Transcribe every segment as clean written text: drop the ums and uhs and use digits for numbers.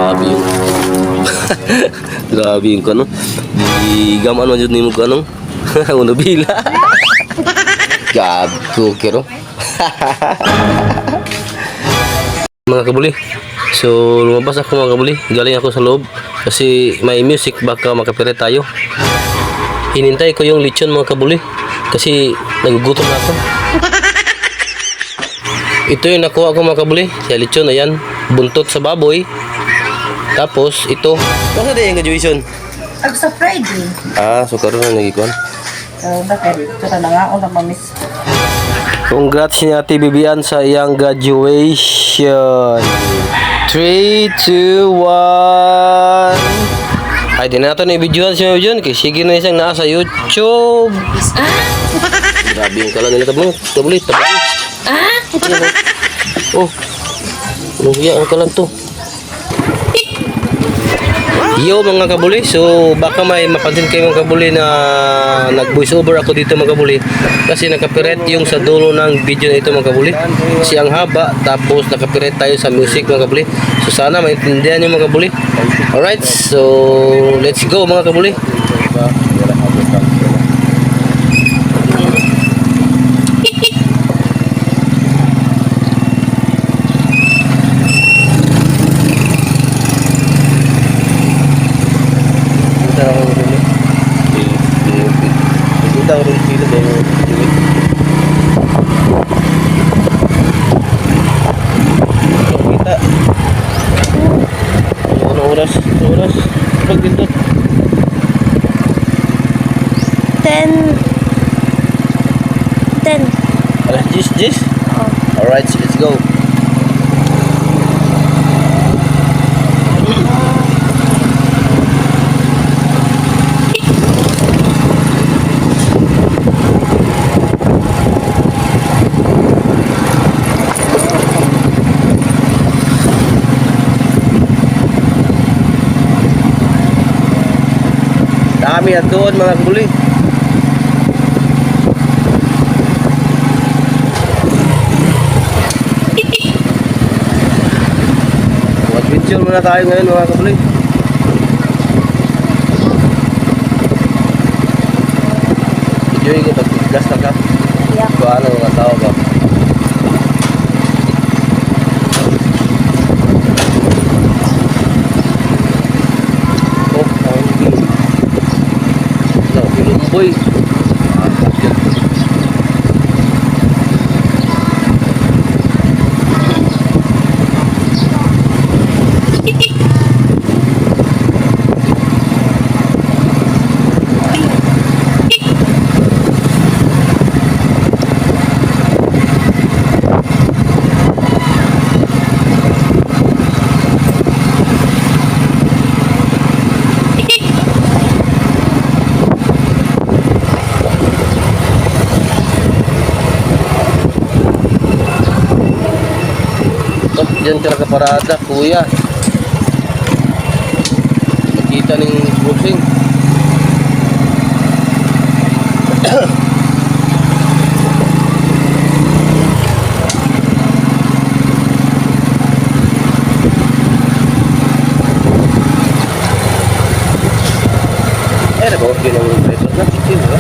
Grabe yung grabe yung kano. Di gaman man jud nimo kanong. Uno bila. Gab kukero. Mga kabuli. So lumabas ako mga kabuli. Galing ako sa loob kasi may music baka makapiret tayo. Hinintay ko yung lechon mga kabuli kasi nagugutom na ako. Ito yung nakuha ko mga kabuli. Sa lechon, ayan. Buntot sa baboy. Tapos, ito. Masa din yung graduation? Ako sa Friday. So karoon na nagikuan. Bakit? Ito na nga ako na mamiss. Congrats ni Ate Bibian sa iyang graduation. 3, 2, 1. Ay, di na ito na-videoan siya yun. Kasi sige na isang nasa YouTube. Grabe yung kala nila tablo. Tabli. Oh. Luya ang kalan to. Yo mga kabuli, so baka may mapansin kayo mga kabuli na nag voice over ako dito mga kabuli kasi nakapiret yung sa dulo ng video na ito mga kabuli kasi ang haba tapos nakapiret tayo sa music mga kabuli, so sana maintindihan nyo mga kabuli. Alright, so let's go mga kabuli. Oras pag dito 10. alas 10. Alright, let's go. Dami at doon mga kabuli. Mag-picture muna tayo ngayon mga kabuli. Enjoy ko pag-gas na ka. Yeah. Paano mga tao ba? Boy. Diyan ka nakaparada, kuya. Nakita ng cruising. Nagawag yun ang presos na. Chill, ba?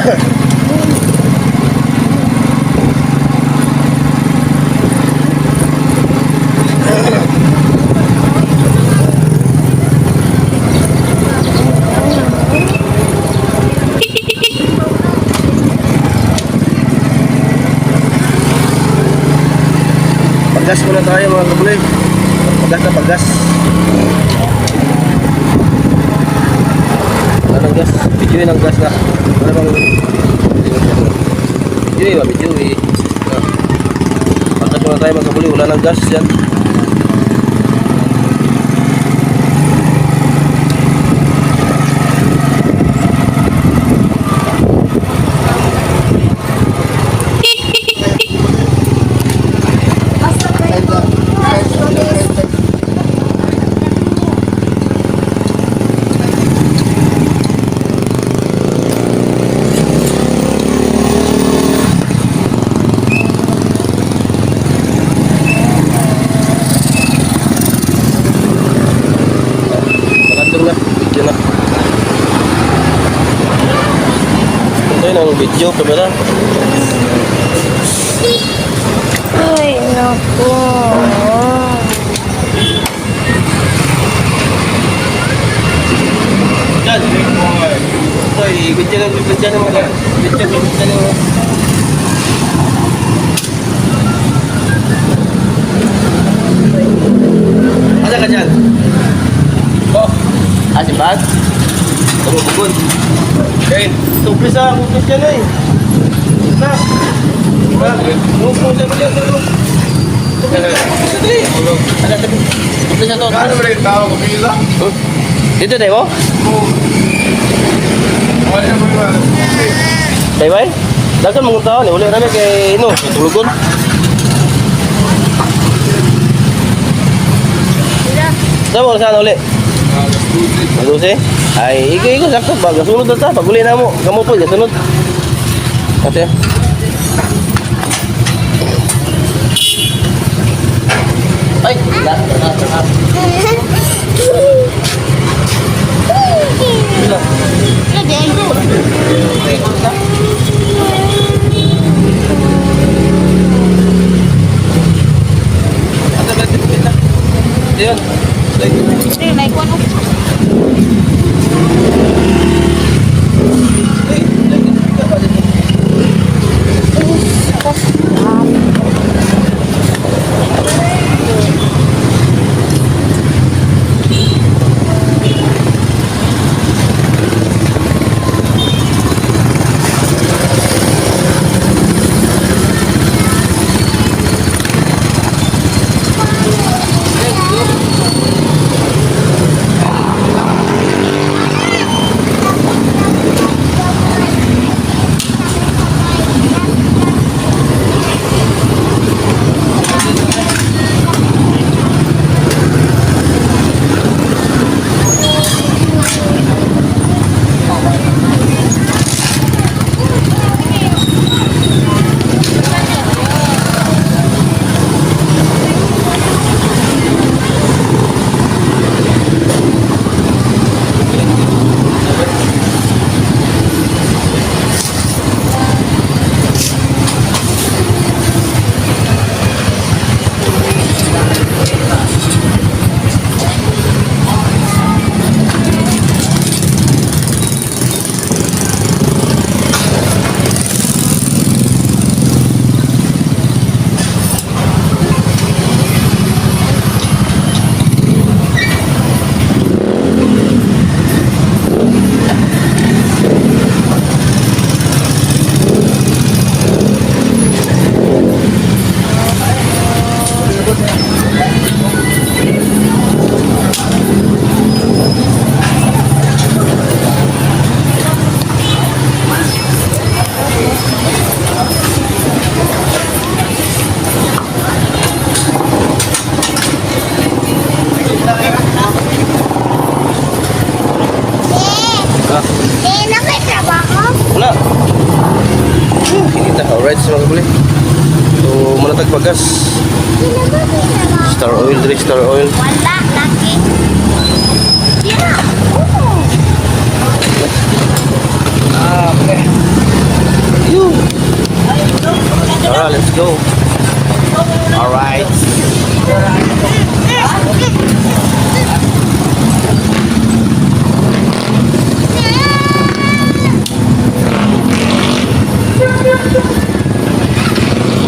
Pagas muna tayo mga kabuli. Pagas na pagas. Wala ng gas. Bidyuin ang gas na. Wala bang... Bidyuin ba? Bidyuin. Pagas muna tayo mga kabuli. Wala ng gas yan. Ng video kamera. Ay, naku. Yan. Hoy, video ng mga. Video ng Ada ka dyan? Oh. Si Bag? Tumubukod. Okay. Tuplis sa kupis dyan eh. Isa. Diba? Tuplis sa mga dyan. Tuplis sa to. Ano ba yung tao kapila? Dito tayo mo? Wala mo yung Tayo ba? Dagan mong tao. Uli namin kay tulugon. Saan mo saan uli? Malusi? Ay, ikaw sakto ba? Gasunod na ta. Pag uli na mo, kamu po, gasunod. Kasi. Ay, lahat. Ayun. Sige, may kuwan. Alright, mga kabuli. So, manatag pagas. Star oil, diri star oil. Wala, laki. Yeah. Okay. Tara, let's go. Alright.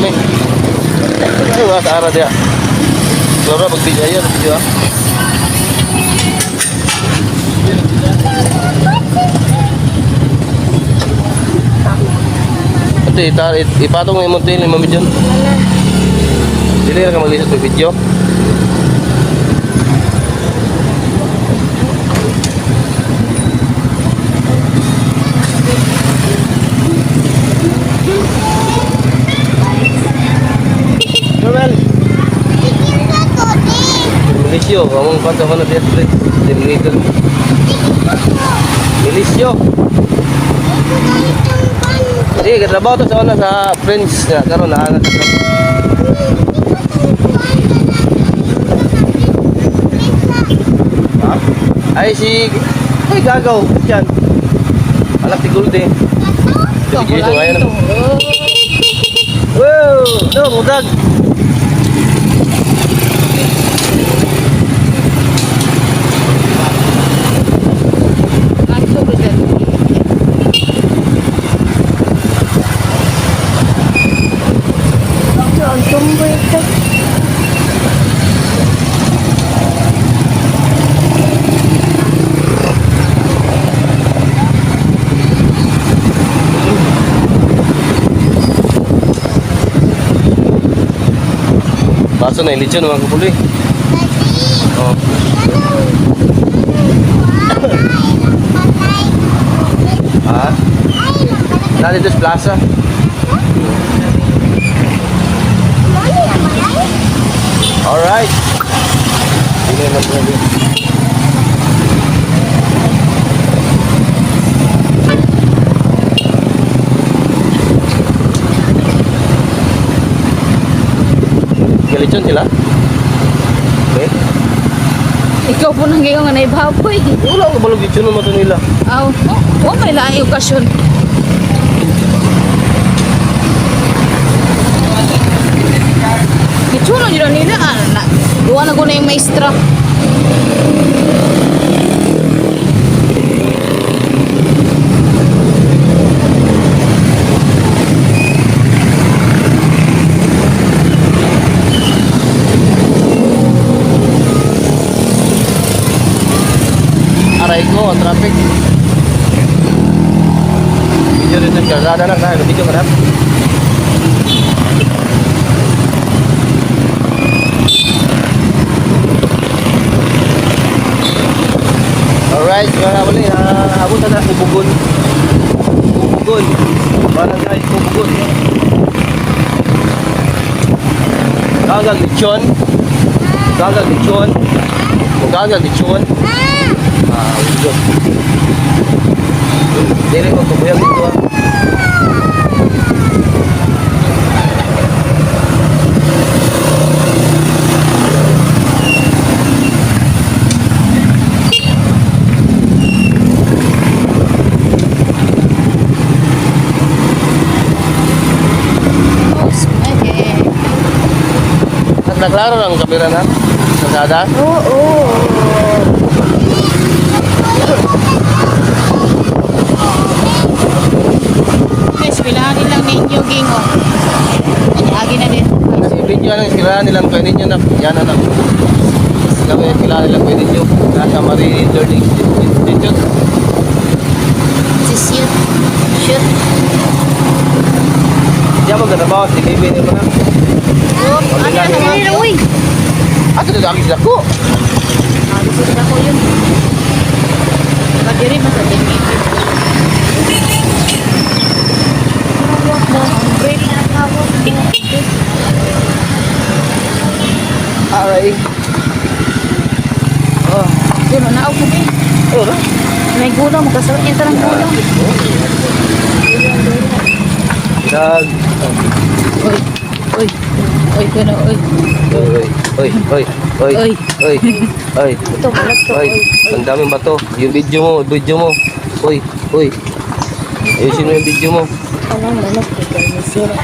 Nih. Ayo lah ke arah dia. Laura berbiji aja video. Ito, ipatong mo yung montin, 5 video. Hindi ka mag-lisat ng video. Joel! Milisyo, among kanta ko na dito. Milisyo! Sige, katrabaho to sa una sa Prince na karon na anak ko. Ha? Ay si gagaw diyan. Anak ti Goldie. Sige, so ayan. Wow, no, mudag. Ang tumboy ito. Baso na ilitsyon naman ko puli. Oh. Ha? Dali dos plaza. Alright. Ini na pwede. Galitsyon sila? Okay. Ikaw po nang ngayon nga naibaboy. Wala ko balog litsyon naman ito nila. Aw, may laing okasyon. Itsuno nila nila, duwa na ko na yung maestra. Aray ko, ang traffic. Video rin nagkagada na kahit video marap. Alright, mga kabali, abot na sa Ubugon. Ubugon. Barangay Ubugon. Gagag lechon. Gagag lechon. Gagag lechon. Ubugon. Dili ko kubuyag dito ah. Naglaro ng kamera na? Nasada? Oo. Guys, pilahanin lang ninyo, gingo. Agi na din. Kasi video lang, kailangan nilang pwede nyo na. Yan na lang. Kailangan nilang pwede nyo. Nasa Marine Learning Institute. Shoot. Shoot. Diyan mo ganda ba? Silibin nyo na. Oh, ano na naman? Uy! Ato na dami sila ko. Gusto ko yun. Kadiri mas at Hawak mo. Ang break na hawak mo. Aray. Oh. Doon, naaw ko din. Oh, na. May gulo, magkasarap niya tarang gulo. Dag. Uy, kuno, uy. Oy. Oy. Oy. Ito, balat to. Oy. Ang daming bato. Yung video mo. Oy. Ayusin mo yung video mo. Alam, balat. Ito, masira.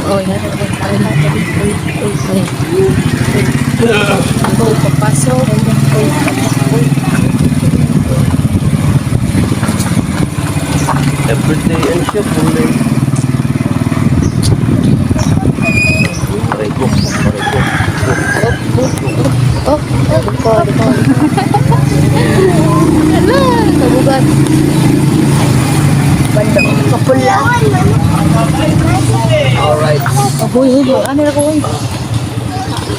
Oh, yan. Ako, papasok. Everyday and siya kulay. Parego. Oh, record. Hala, kabugat. Bandang kapula. Alright. Huy, ano na ko?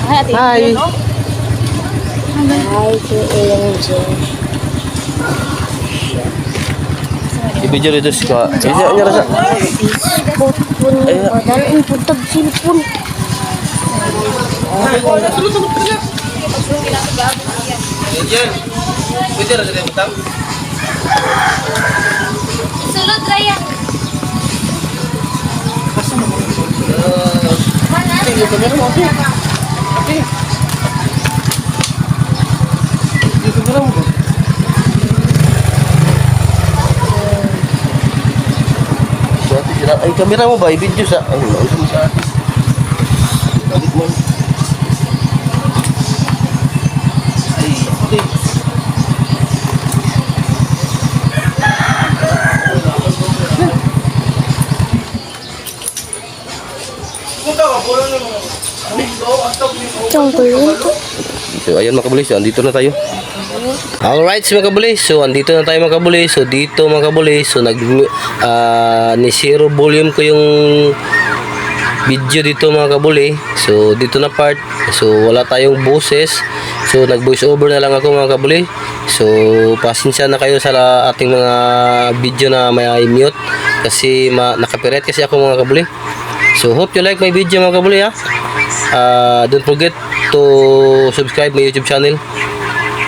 Hi. Hi, to Angel. Ibidyo dito sa Iya rasa. Pun, padahal puntag silpon. Angel. Pwede rasa dia utang. Sulod raya. Ay, kamera mo ba? I-video sa... Ay, nausap mo sa atin. Balik mo. Ay, okay. Cang ko. So, ayan mga kabulis, andito na tayo. Alright mga kabulis, so andito na tayo mga kabulis. So dito mga kabulis, so ni zero volume ko yung video dito mga kabuli. So dito na part, so wala tayong boses. So nag voice over na lang ako mga kabuli. So pasensya na kayo sa ating mga video na may mute kasi nakapiret kasi ako mga kabuli. So hope you like my video mga kabuli ha. Don't forget to subscribe my YouTube channel.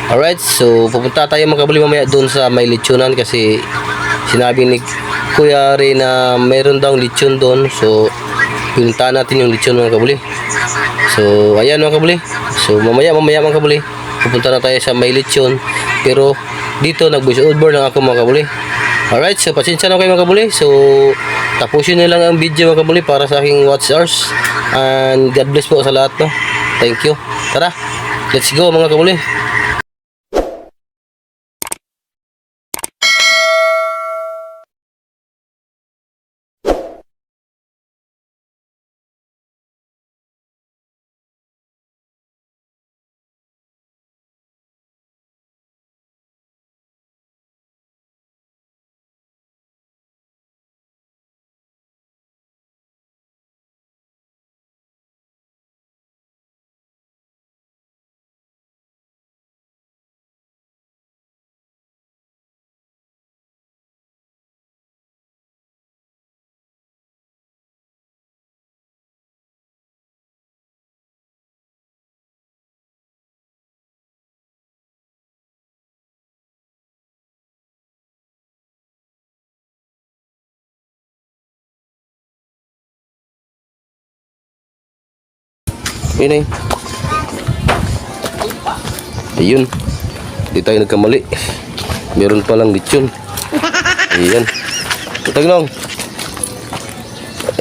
Alright, so pupunta tayo mga kabuli mamaya doon sa may lechonan kasi sinabi ni Kuya Ray na mayroon daw lechon doon. So pinuntahan natin yung lechon mga kabuli. So ayan mga kabuli. So mamaya mga kabuli pupunta na tayo sa may lechon. Pero dito nag voice over lang ako mga kabuli. Alright, so pasensya na kayo mga kabuli. So tapusin nyo lang ang video mga kabuli para sa aking watch hours. And God bless po sa lahat no. Thank you. Tara, let's go mga kabuli. Yun eh. Ayun. Di tayo nagkamali. Meron palang lechon. Ayan. Taglong.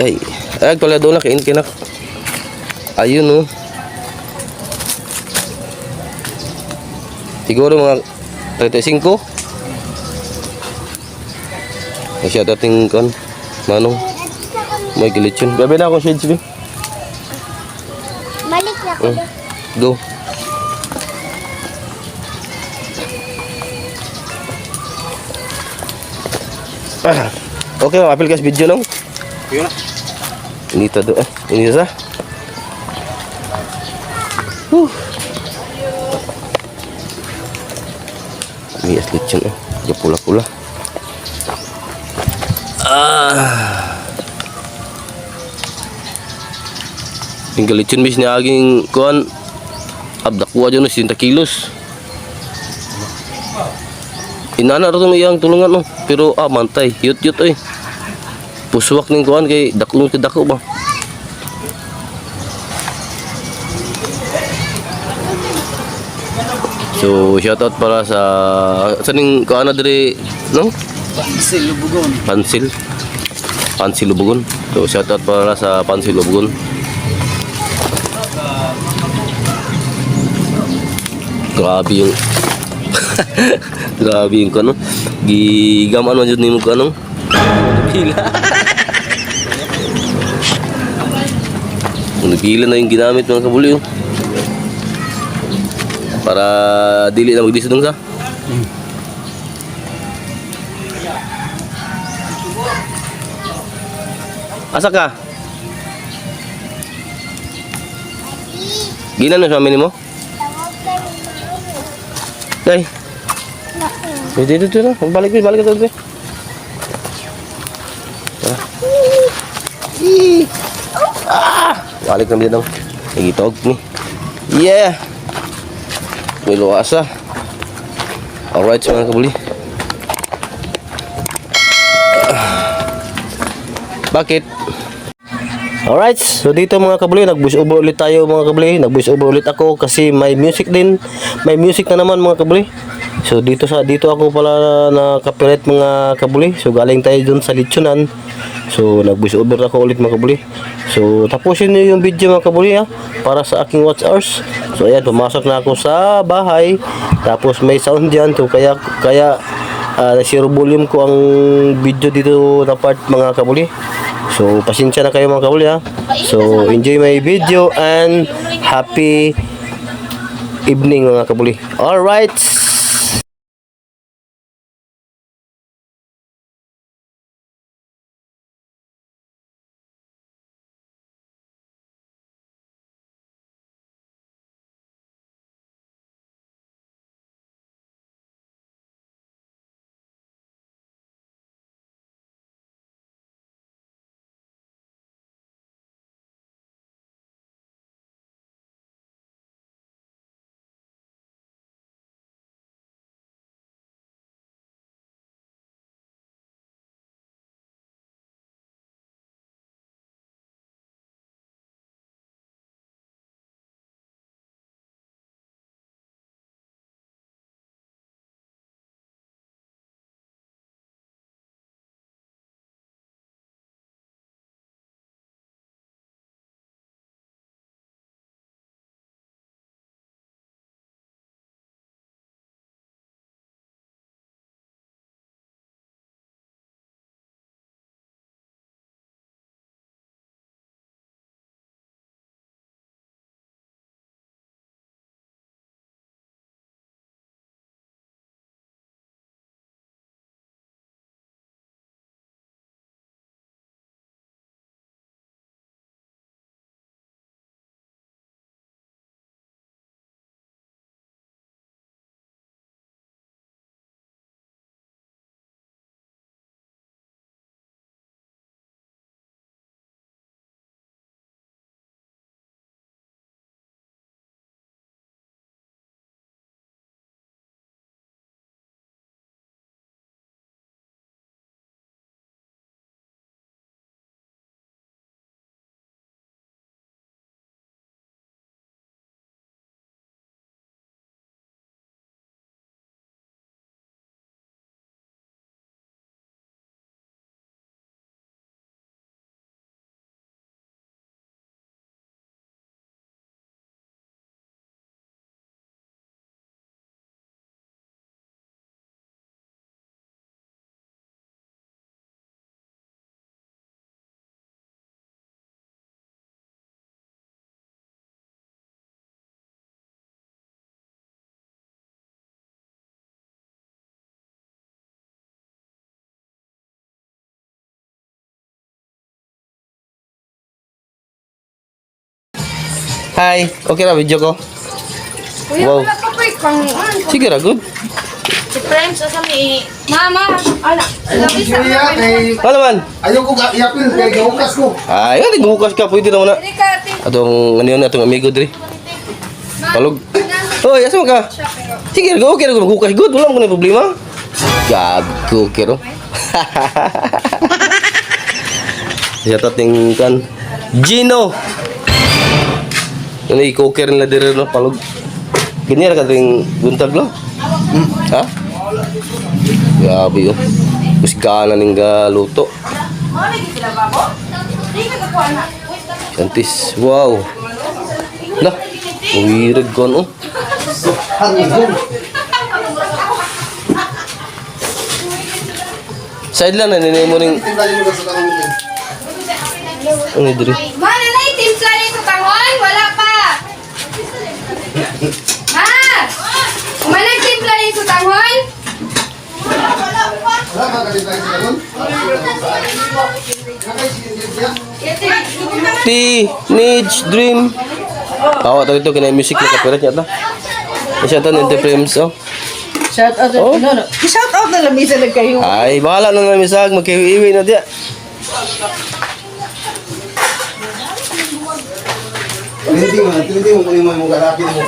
Ay. Ay, pala doon na. Kain kinak. Ayun oh. Siguro mga 35. Masya dating kan. Manong. May gilechon. Gabi na akong shades ba? Balik na ako. Go. Okay, apil kas video nong. Yun na. Ini tado ini sa. Ini as lechon ya pula-pula. Tinggal lechon bis ni aging kuan abdakwa aja no 60 kilos. Inana ro iyang tulungan no, pero mantay, yut-yut oy. Puswak ning kuan kay daklong ti dako ba. So shout out para sa ning kuan na diri no? Pansil, lubugon. Pansil. Pansi Lubugon. So shoutout pala sa Pansi Lubugon. Grabe yung grabe yung ano. Gigaman man jud nimo kanong. Pila. Nagpila na yung ginamit mga kabuli. Oh. Para dili na magdisudong sa. Asa ka? Ginan sa amin mo? Day. Dito na. Balik ka dito. Balik na dito. Nagitog ni. Yeah. May luwasa. Alright mga kabuli. Bakit? Alright, so dito mga kabuli, nag-voice over ulit tayo mga kabuli. Nag-voice over ulit ako kasi may music din. May music na naman mga kabuli. So dito ako pala na copyright mga kabuli. So galing tayo dun sa Litsunan. So nag-voice over ako ulit mga kabuli. So tapusin niyo yung video mga kabuli ha, para sa aking watch hours. So ayan, pumasok na ako sa bahay. Tapos may sound dyan. So kaya zero volume ko ang video dito na part mga kabuli. So pasensya na kayo mga kabuli ha. So enjoy my video and happy evening mga kabuli. Alright. Hi, okay na video ko? Kuya, Wow. wala pa po pang... Sige ra good. Si Friends, asa ni... Mama! Ala, labis na Kuya, kay... Ano man? Ayaw ko iyapin, kay gahukas ko. Ay, nga bukas ka pwede naman na. Dili ka, ate. Atong ano yun, atong amigo diri. Palog. Hoy, asa ka? Sige, go, okay ra bukas good, wala mo na problema. Gago kero. Siya tating kan Gino. Ano i-cooker nila diri no palog. Ganyan ka ding buntag lo. Ha? Grabe yo. Musgana ning luto. Kantis. Wow. Lah. Weird kon oh. Side lang na nini mo ning ano diri. Mana na timpla ni sa tangon? Wala pa. Ha? Mana timpla ni sa tangon? Teenage Dream. Tawa to ito kina music na copyright yata. Isa to into frames oh. Shout out. Oh. No. Shout out na lang isa nagkayo. Ay, bahala na namin sa magkiwiwi na diya. Hindi mo kunin mo yung garapin mo.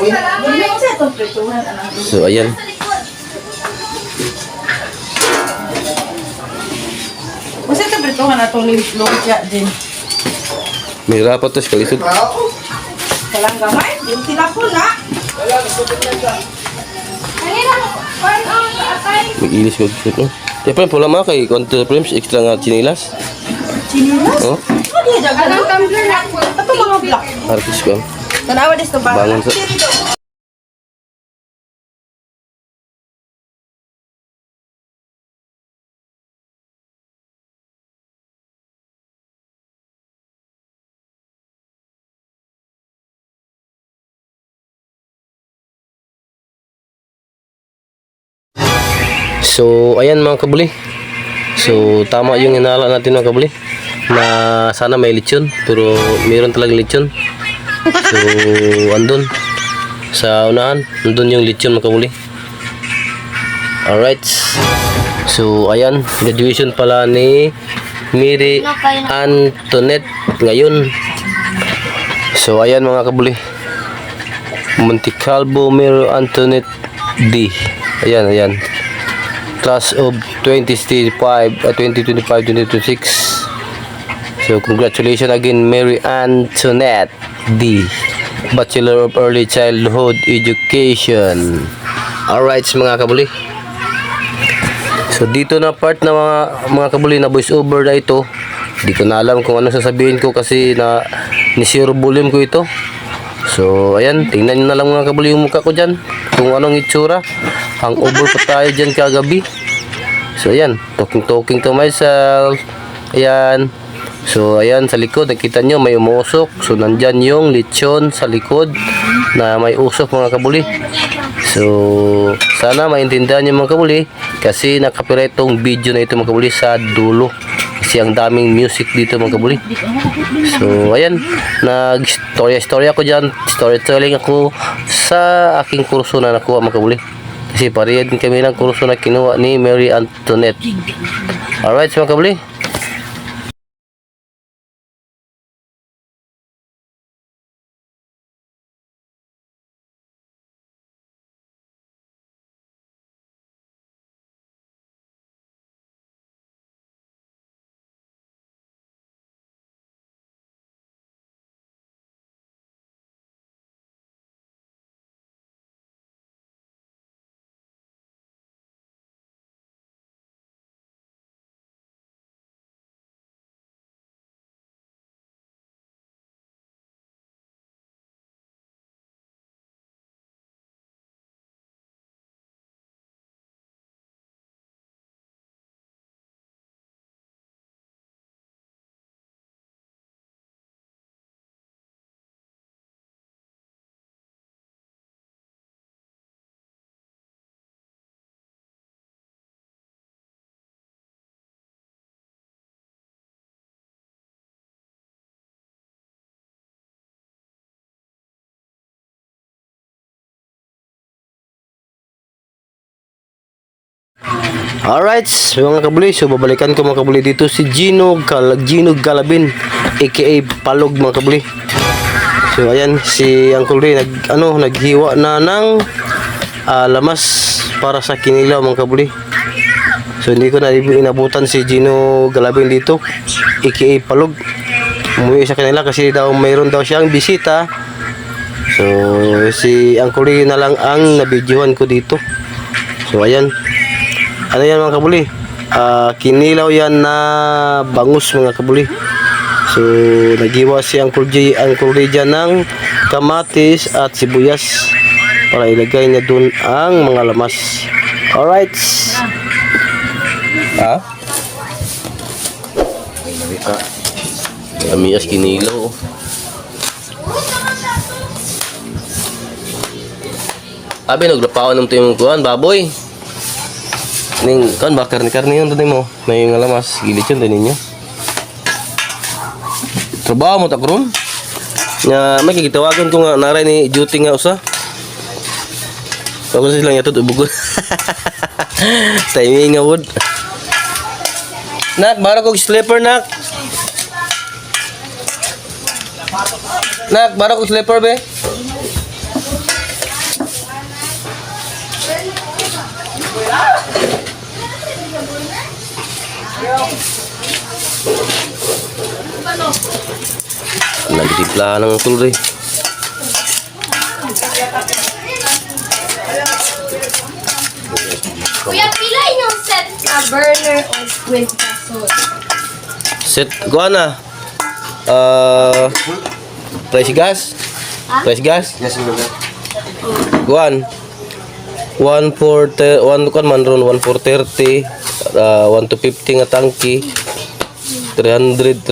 So, ayan. Masa ito brituhan na itong lumpia din. May rapat to siya kalisod. Kalang gamay. Yung tinapon na. May ilis ko kalisod no. Kaya pa pula mga kay konti frames extra nga chinilas. Chinilas? Oh, Ano yung jaga? Anong tumbler na po? Ito mga black. artist ko. Tanawa dis to ba? Bangon sa So, ayan mga kabuli. So, tama yung inala natin mga kabuli. Na sana may lechon. Pero mayroon talagang lechon. So, andun. Sa unahan. Andun yung lechon mga kabuli. Alright. So, ayan. Graduation pala ni Mary Antoinette ngayon. So, ayan mga kabuli. Monte Calvo Mary Antoinette D. Ayan, ayan. Class of 2025-2026. So congratulations again Mary Antoinette D, Bachelor of Early Childhood Education. Alright mga kabuli. So dito na part na mga kabuli na voice over na ito. Di ko na alam kung ano sasabihin ko kasi na ni zero volume ko ito. So ayan, tingnan nyo na lang mga kabuli yung mukha ko dyan. Kung anong itsura. Hangover pa tayo dyan kagabi. So ayan, talking to myself. Ayan. So ayan sa likod, nakita nyo may umusok. So nandyan yung lechon sa likod na may usok mga kabuli. So sana maintindihan nyo mga kabuli kasi nakapirate tong video na ito mga kabuli sa dulo. Kasi ang daming music dito mga kabuli. So ayan, nag-storya ako dyan. Storytelling ako sa aking kurso na nakuha mga kabuli. Kasi parehas din kami ng kurso na kinuha ni Mary Antoinette. Alright mga kabuli. Alright, mga kabuli, so babalikan ko mga kabuli dito si Gino Galabin aka Palog mga kabuli. So ayan si Uncle Ray naghiwa na ng lamas para sa kinilaw mga kabuli. So hindi ko na inabutan si Gino Galabin dito aka Palog. Umuwi sa kanila kasi daw mayroon daw siyang bisita. So si Uncle Ray na lang ang nabidyohan ko dito. So ayan. Ano yan mga kabuli? kinilaw yan na bangus mga kabuli. So nagiwa si Uncle Ray dyan ng kamatis at sibuyas para ilagay niya dun ang mga lamas. Alright. Amias kinilaw. Abi naglapaw ng timong kuan baboy. Ning kan bakar ni karne yun mo. May nga lamas gilit yun din ninyo. Trabaho mo ta karon. Nga may kigitawagan ko nga naray ni duty nga usa. Ako sila nga tuto bugod. Timing nga wood. Nak, bara kog slipper nak. Nak, bara kog slipper be. Nagtipla ng tulre. Kuya, pila yung set na burner o with gasol? Set ko na. Price gas. Price gas. Yes, sir. Guan. 1 kan man ron 1 for 30, 1 to 50 nga tangki. 300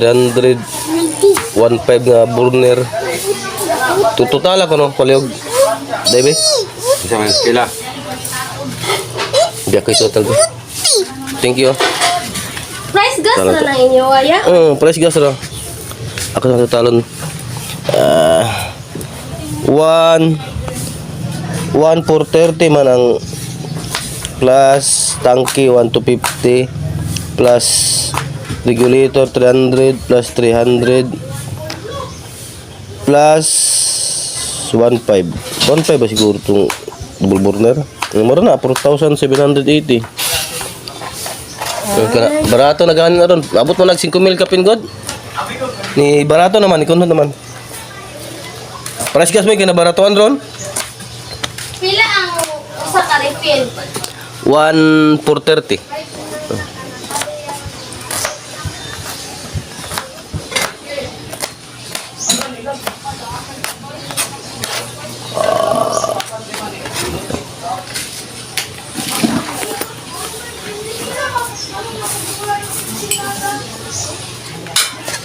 1.5 nga burner. Total ako no paliog. Debe. Isa man pila. Biya ko total. Thank you. Price gas Salamat. na lang inyo, aya? Price gas ra. Ako sa totalon. 1 for 30 man ang plus tangki 1 to 50 plus regulator 300 plus 300 plus 1.5 ba siguro itong double burner. Mara na 4,780. Barato na ganin na ron. Abot mo nag 5,000 kapin god. Ni barato naman, ikaw naman. Price gas mo yung kinabaratuan ron? Pila ang usa ka refill? 1 for 30.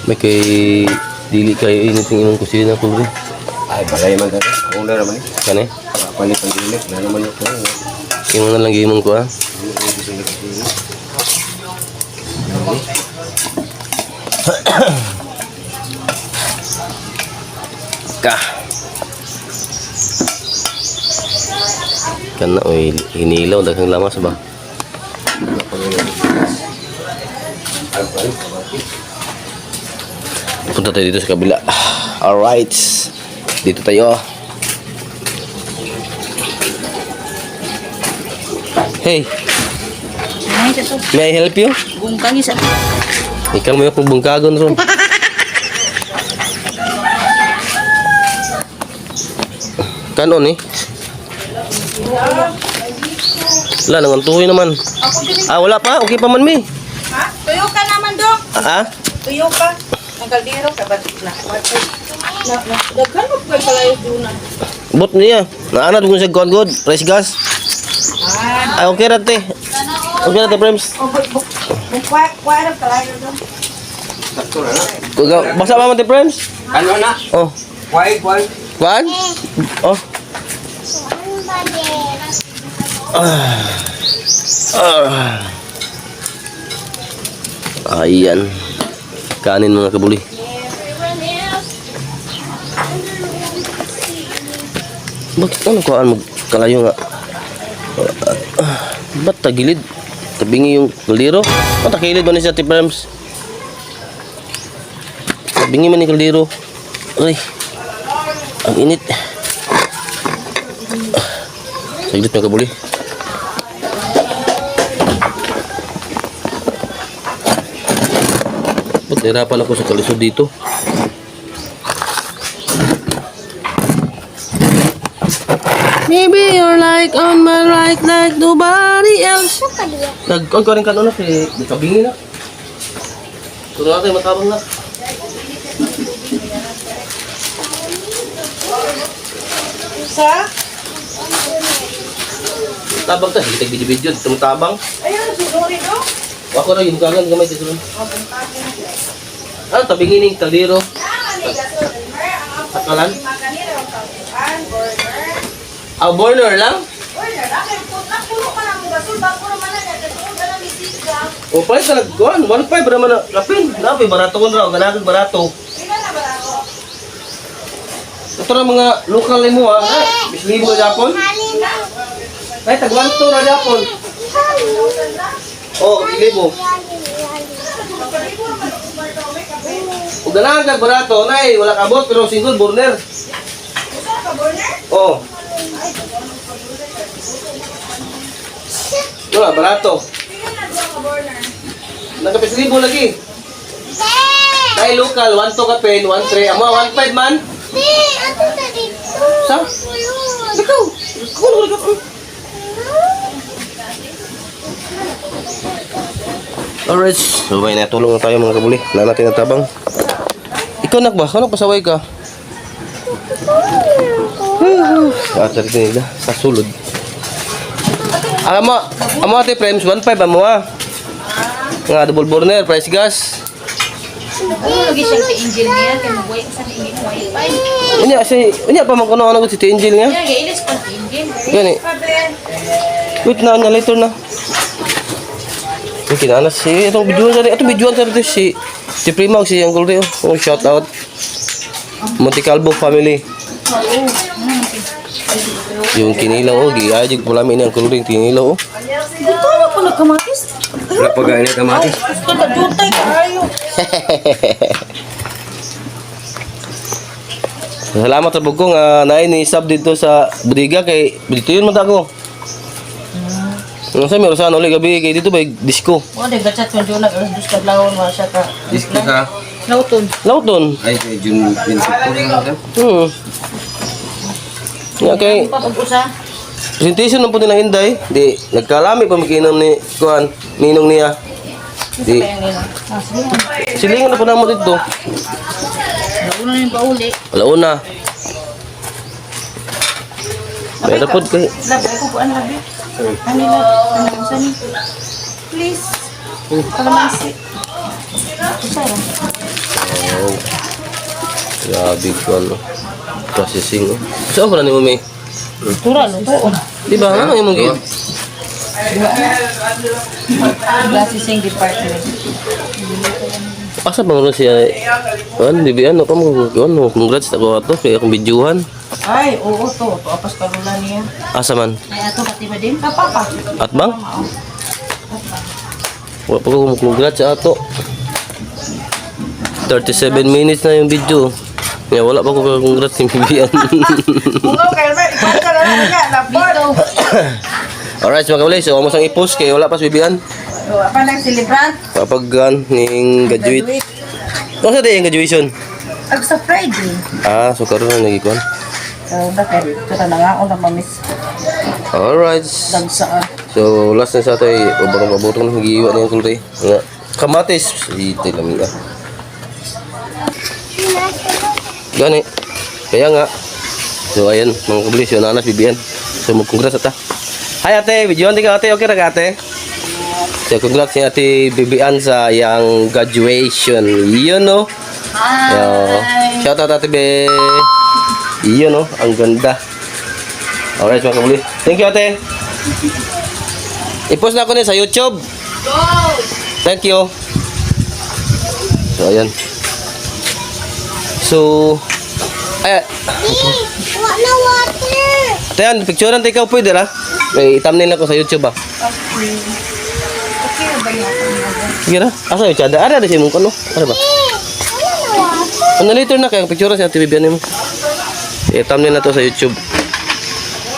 May kay dili kayo init ng imong kusina ko rin. Ay, balay man tadi. Kung na naman eh. Kani? Palit ang dilit. Na naman ito. Imo na lang gimong ko ha. Ka. Kana oy hinilaw daghang lamas ba? Punta tayo dito sa kabila. Alright. Dito tayo. Hey, Ay, ito. may I help you? Bungkang isa. Ikaw mo yung bungkagon ron. Kanon eh. Wala, nangantuhoy naman. Wala pa. Okay pa man, mi. Ha? Tuyo ka naman, Dok. Tuyo ka. Ang kaldero ka ba? Daghan mo pa pala yung duna. Bot niya. Naanad kung sa good. Price gas. Okay na, te. Okay na, te, Prems. Kuha na pala yung duna. Basa ba man, te, Prems? Ano na? Oh. Why? Kuan? Oh. Ayan. Kanin mga kabuli. Bakit ano kuhaan magkalayo nga? Ba't tagilid? Tabingi yung kaldero? Ba't takilid ba ni sa Tiprems? Tabingi man yung kaldero. Ay, ang init. Saglit mga kabuli. Ba't nahirapan ako sa kalisod dito? Maybe you're like on my right like nobody else. Nag-on ko rin ka na kay kabingi na. Tulo natin matabang na. Sa? Tabang ta, hindi video-video, tumtabang. Ayun, sinuri no? Ako na yung kagan gamay dito. Ah, tabingi ning kaldero. Akalan? Ah, burner lang? O, palit ka nagkuhan. 1.5 naman na kapin. Napi, barato ko na raw. Ganagan barato. Ito na mga local mo ha. Ay, bislibo na Japon. Ay, tagwanto na Japon. Oh, bilibo. O, ganagan barato. Nay, wala kabot pero single burner. Oh. Wala, barato. Nagkapis-libo lagi. Dahil local, 1 to kapin, 1 3. Amo, 1.5 man. Sa? Ikaw. Alright. So, may natulong na tayo mga kabuli. Wala natin ang tabang. Ikaw nak ba? Ano pasaway ka? Sa nila. Sa sulod. Amo ate frames 1.5 amo ah. Nga double burner, price gas. Ano lagi siya sa engine niya? Kaya mag-wait sa engine wifi. Unya pa man kuno ano si Angel nga. Kaya gailis pa sa engine. Gani. Wait na nya later na. Okay na si itong videoan sa dito si Prima si Uncle Rio. Oh, shout out. Monte Calvo family. Yung kinilaw oh, giajig pula mi ni Uncle Rio kinilaw oh. Dito na po nagkamatis. Wala pa gaya na kamatis. Kaya jutay ka ayo. Salamat sa bugko nga naay ni sub dito sa Budiga kay dito yun man ako. Sa meron sana ulit gabi kay dito ba disco. O, de gachat mo dyan nag-alas ka lawon mo siya ka. Disco sa... Lauton. Lauton. Ay, June 24. Okay. Papag-usa. Presentation ng po nila Hinday. Di, nagkalami pa makinom ni Kuan, ninong niya. Di, Kaya nila. Sige. silingan na po naman dito. Nauna na yung pauli. Wala una. May rapod kay. Lab, ako po ang labi. Kanila. Ano sa ni? Please. Kalamansi. Usara. Oh. Grabe ko ano. Processing oh. Saan ko na ni mo may? Tura, luto. Di ba? Ano yung mga Processing department. Asa ba nga siya? Ano, di ba? Ano ka mo? Ano, congrats ako ato. Kaya akong videohan. Ay, oo to. Tuapas karula niya. Asa man? Ay, ato pati ba din? Kapapa. At bang? Wala pa ko congrats sa ato. 37 minutes na yung video. Kaya wala pa ko congrats yung Bibian. Bungaw kayo ba? Ikaw ka lang nga. Dito. Alright, mga kabali. So, amas ang i-post kaya wala pa si Bibian. Apa nang celebrant? Kapag ning graduate. Ano sa day yung graduation? Ag sa Friday. Ah, so karoon na nagikuan. Bakit? Kita na nga ako na mamis. Alright. Dagsa. So, last na sa tayo. Paborong na nag-iiwan na yung kulay. Nga. Kamatis. Ito lang nga. Gani. Kaya nga. So, ayan. Mga kabali. So, nanas, Bibian. So, mag-congrats ata. Hi, ate. Videoan din ka, ate. Okay na ate? So, congrats ni ate Bibian sa yang graduation. Iyon, no? Hi. Shout out ate Be. Iyon, no? Ang ganda. Alright, mga kabuli. Thank you, ate. I-post na ako sa YouTube. Thank you. So, ayan. So, ay, Wala water. ate, yan. Picture natin ikaw pwede, ha? May thumbnail ako sa YouTube, ha? Sige na. Asa yung tsada? Ada si mong kono. Ano ba? Ano later na kaya picture sa TV biyan mo. Thumbnail na to sa YouTube.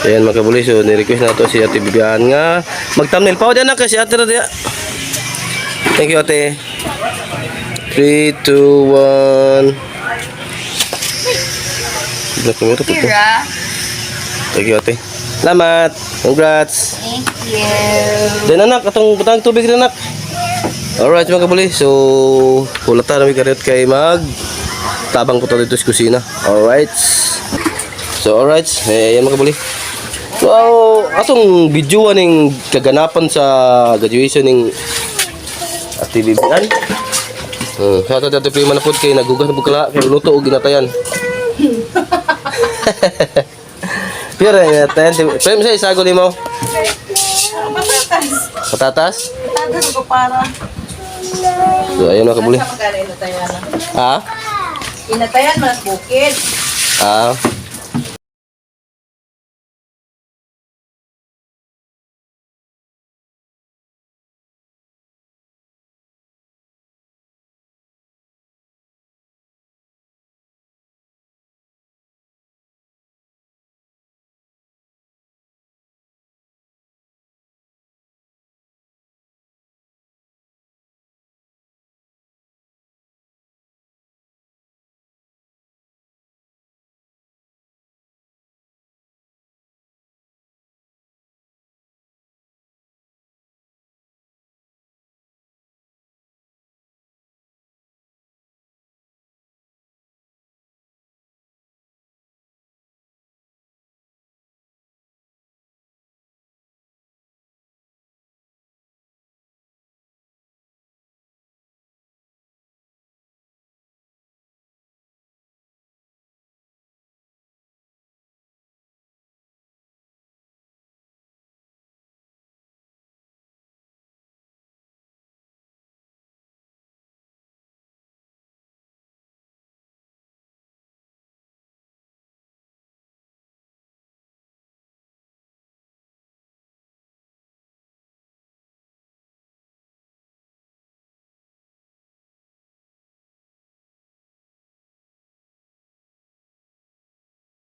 Ayan mga kabuli. So ni-request na to si Ate Bibian nga mag-thumbnail pa. Diyan na kasi Ate Radia. Thank you Ate. 3, 2, 1. Black camera po. Thank you Ate. Salamat. Congrats. Thank you. Dan anak, atong butang tubig na anak. Alright mga kabuli. So, hulata na may karyot kay tabang po dito sa kusina. Alright. So, alright. Ayan mga kabuli. So, atong video ning kaganapan sa graduation ning activity-an. Sa ato prima na po kay nagugas na po kala kay luto o ginatayan. Pero ginatayan. Prem sa isago ni mo. Patatas. Patatas. Patatas ko para. So, ayun mga kabuli. Sa magkano inatayan na? Ha? Inatayan, mas bukid. Ah.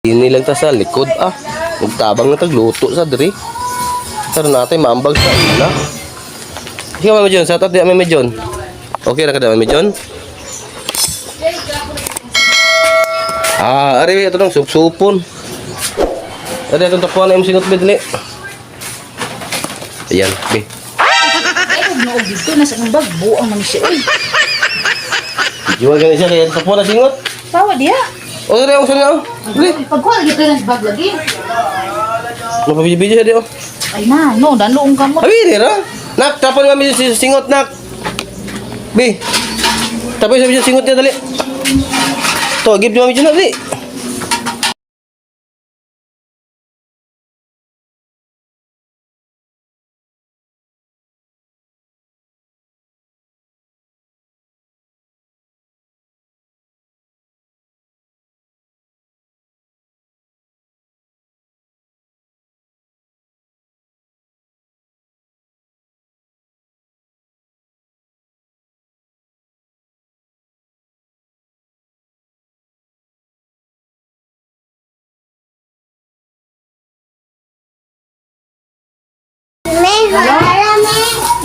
Ini lang ta sa likod Magtabang na tagluto sa diri. Tara natin maambag sa ina. Sige Mami John, sa di Mami John. Okay ra kada Mami John? Ari ito dong sup-supon. Ari itong tapuan na yung singot bidli. Ayan, be. Ay, huwag dito. Nasa ng bagbo ang manisya. Uy, Jual ganun siya kaya tapuan na singot. tawa dia. O, dari ako sa niya. Dali. Pagkuha lagi tayo ng bag lagi. Napabidyo-bidyo siya di oh. Ay na, no, danoong ka mo. Abi, di ra. Nak, tapon Mami si singot nak. Be. Tapos sa singot niya dali. To, give ni Mami John dali.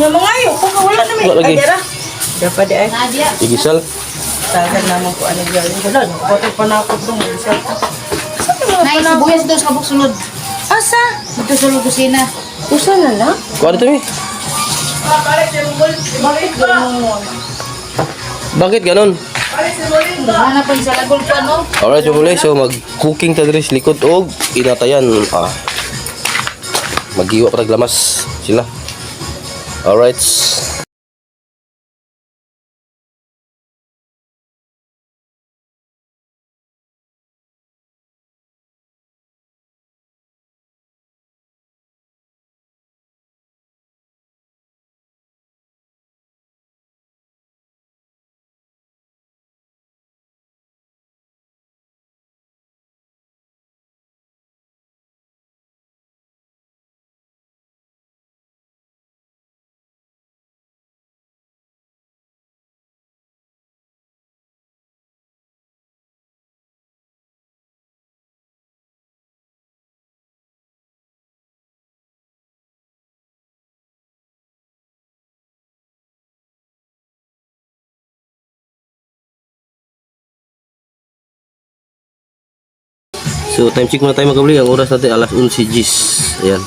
Yung mga yun, kung wala namin. Wala lagi. Ay, dara. Dapat di ay. Nadia. Igisal. Tagal naman ko ano dyan. Wala, nakapatay pa na ako doon. Nay, sibuyas daw sa kabuk sulod. Asa? Dito sa sulod kusina. Usa na lang? Kuha dito mi. Bakit gano'n? Bakit ganon? Hanapan sa lagol ko ano. Alright, so muli. So, mag-cooking ta diri sa likod og inatayan. Magiwa pa taglamas sila. Alright. So time check muna tayo mga kabuli. Ang oras natin alas 11 G's. Ayan.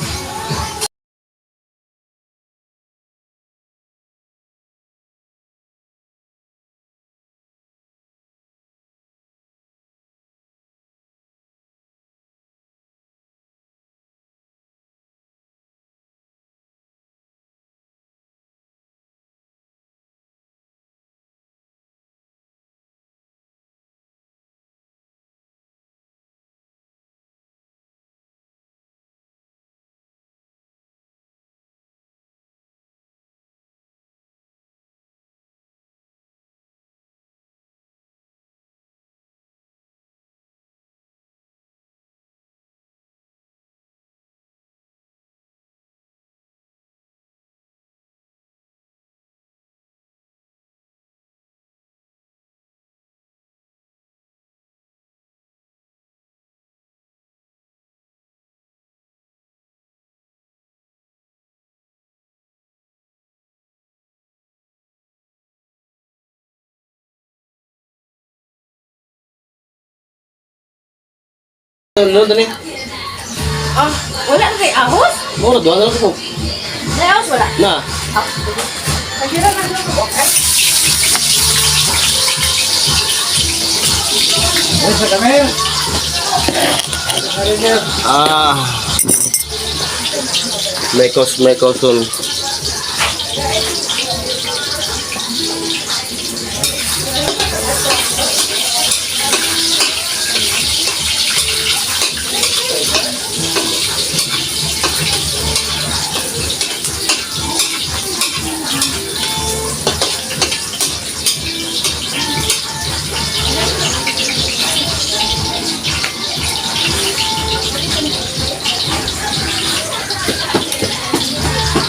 Ano dali? Wala na kay ahos? Mo na doon lang ko. May ahos wala. Na. Kajira na lang ko. Ah. May kosun.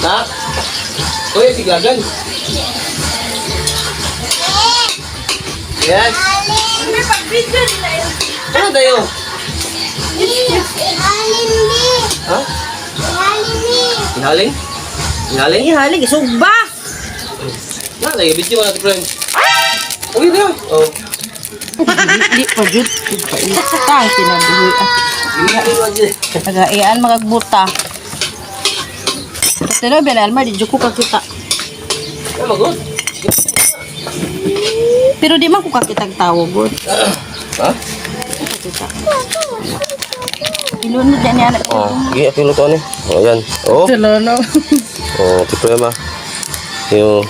Ha? Uy, siglagan. Yes. May pag-video nila yun. Ano tayo? Ha? Ihaling? Ihaling? Ihalig, sugba! Na, tayo, video mo natin, friend. Uy, na. Oh. Di pa jud. Tang kinabuhi. Ihaling mo dyan. Nagaian magagbuta. Pero Alma, di jud ko kakita. Oh, magod. Pero di man ko kakitag tawo, good. Ha? Kakita. Ilun mo dyan yan. Oh, sige, ito yung luto ni. Oh, yan. Oh. Tulono. Oh, tipo yan, ma. Yung...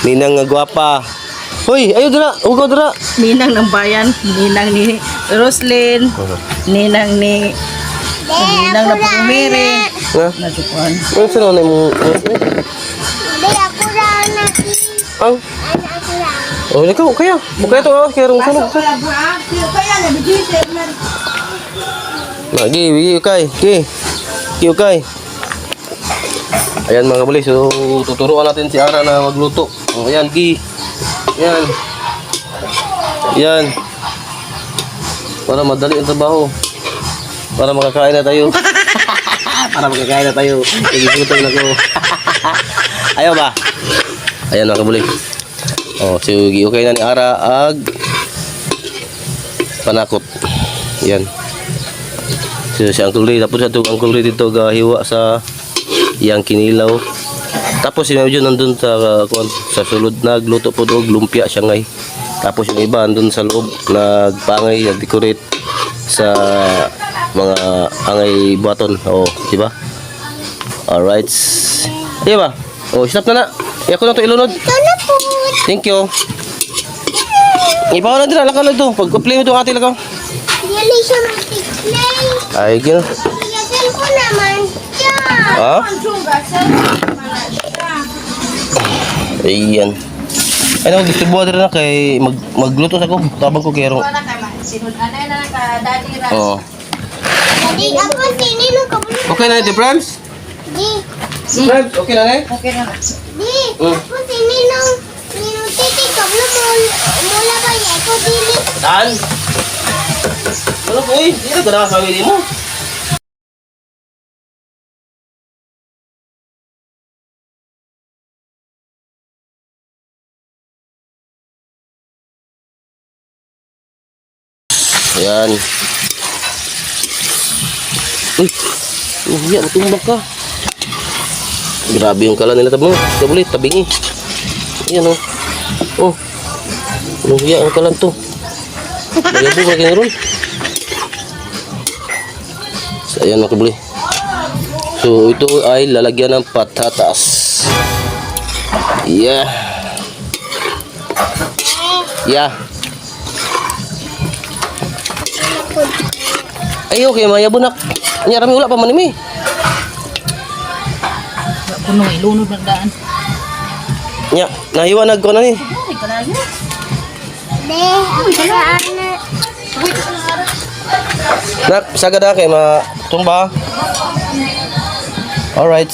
Ninang nga gwapa. Hoy, ayo dira. Ugaw dira. Ninang ng bayan. Ninang ni Roslyn. Ninang ni... Ninang na pumiri. Nga. Najukuan. Ano sila na yung... Ang... Oh, ikaw, kaya. Bukaya ito, ah. Kaya rong sunog. Lagi, wigi, ukay. Okay. Okay, ukay. Ayan mga kabuli, so tuturuan natin si Ara na magluto. Oh, ayan, Gi. Ayan. Ayan. Para madali ang trabaho. Para makakain na tayo. Para makakain na tayo. Nagigutong na ko. Ayaw ba? Ayan mga kabuli. Oh, so okay na ni Ara ag panakot. Ayan. So si Uncle Ray, tapos ito Uncle Ray dito gahiwa sa iyang kinilaw. Tapos si Medyo nandun sa sulod nagluto po og lumpia siya ngay. Tapos yung iba nandun sa loob nagpangay, nag-decorate sa mga angay buhaton. Oh, di ba? Alright. Di ba? Oh, stop na na. Iako na to ilunod. Thank you. Ipaw na din lakaw lang to. Pag-play mo to ate lakaw. Dili siya mag-play. Ay, gino. Yasin ko naman siya. Ha? Siya. Ayan. Ay, naman gusto buhat rin na kay magluto sa ko. Tabang ko kay Rong. Wala ka man. Sinunanay na lang ka, Daddy Ram. Oo. Daddy, ako sinino ka mo. Okay na ito, friends? Di, Friends, okay na na? Okay na. di, ako sinino. Titi ka mo mula ba niya? Ako dili. Dan? Ano po eh? Hindi na ka nakasawili mo. Ayan. Uy, yan, tumbak ka. Grabe yung kalan nila tabo. Kabuli, tabingi. Ayan oh. Oh. Luhiya ang kalan to. Mayabog lagi nga ron. So, ayan mga kabuli. So, ito ay lalagyan ng patatas. Yeah. Yeah. Ay, okay, mayabunak. Nya rami wala pa man mi. Kuno ilunod ng daan. Nya, nahiwanag ko na ni. Ay, kalayo. De, ang karaan na. Nak, sagada kay ma tumba. All right.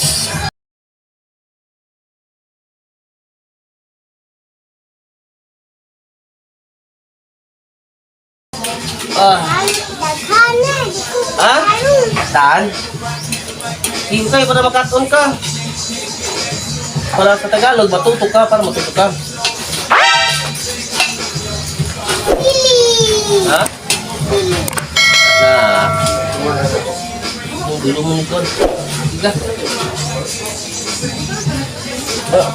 Daghan na. Di ko Ah? karoon. Saan? Hintay para makaton ka. Para sa Tagalog, matuto ka para matuto ka. Pili. Ha? Nah. Dulu mo nito. Tiga.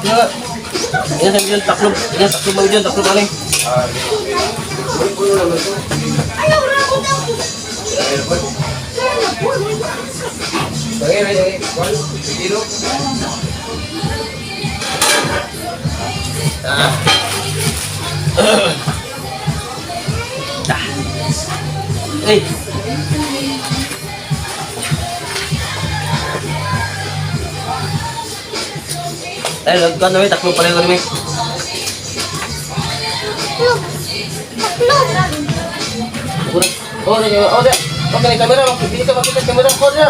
Tiga. Ini saya bilang taklub. Ini taklub mo dyan. Taklub ano Eh. Lagkan na may taklub pala yung ano may. Taklog. Oh, dia. Okay, kamera. Hindi ka makita kamera ko dia.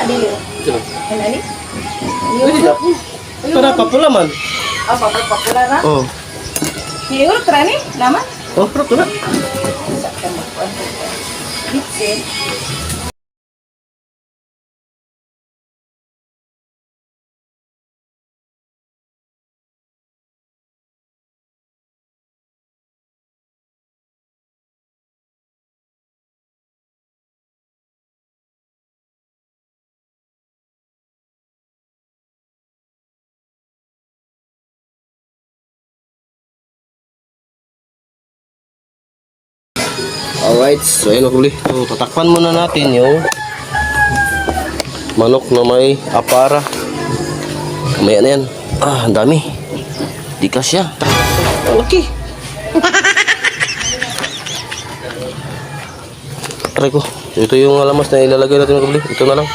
dili. Ano ni? Para papula man. Apa papula na? Oh. Hiyo tra ni, naman. Oh, pero na. Bitsin. Alright, so ayun mga kabuli. So tatakpan muna natin yung manok na may apara. Kamaya na yan. Ah, ang dami. Di kasya. Ang laki. Try ko. Ito yung alamas na ilalagay natin mga kabuli. Ito na lang.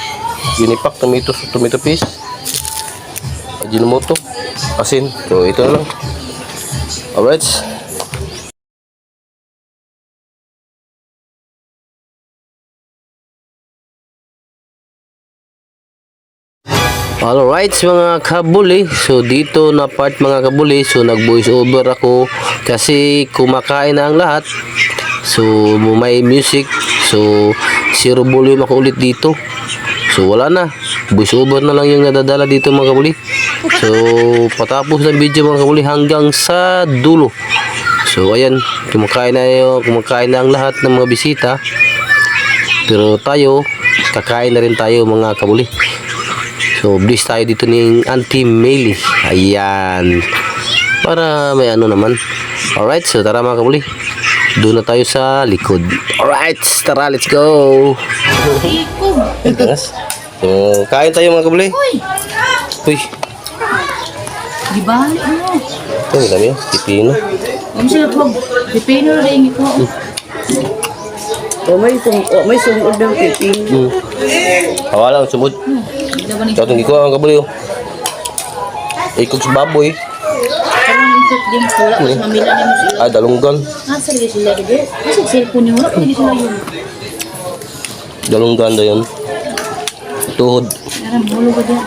Ginipak, tomato paste, Ajinomoto, asin. So ito na lang. Alright. Alright mga kabuli, so dito na part mga kabuli, so nag voice over ako kasi kumakain na ang lahat, so may music, so zero volume ako ulit dito, so wala na, voice over na lang yung nadadala dito mga kabuli. So patapos ng video mga kabuli hanggang sa dulo, so ayan, kumakain na ang lahat ng mga bisita, pero tayo kakain na rin tayo mga kabuli. So, bless tayo dito ni Auntie Meili. Ayan. Para may ano naman. Alright, so tara mga kabuli. Doon na tayo sa likod. Alright, tara, let's go. Iko. So, kain tayo mga kabuli. Uy, Uy, gibalik mo. ito ang dami. Pipino. Sila po, pipino na rin ko. May sungod ng pipino. Hawala ang sumod. Ito hindi ko ang kabuli. Ikot sa baboy. Parang ikot din, wala ko sa mamila na mo sila. Ah, dalunggan. Asa lagi sila dito? Asa cellphone niyo? Wala ko lagi sila yun. Dalunggan daw yun. Tuhod. Parang mulo ko dyan.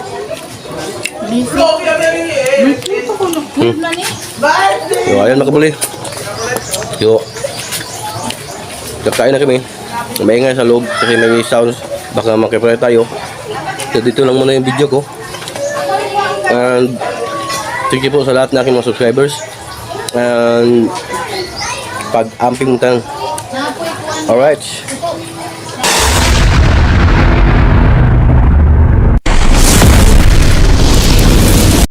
Biso. May kito ko nagpulog na ni. So, ayan mga kabuli. So, kakain na kami. Maingay sa loob kasi may sounds. Baka makipray tayo. So, dito lang muna yung video ko. And thank you po sa lahat ng aking mga subscribers. And pag-amping tang. Alright.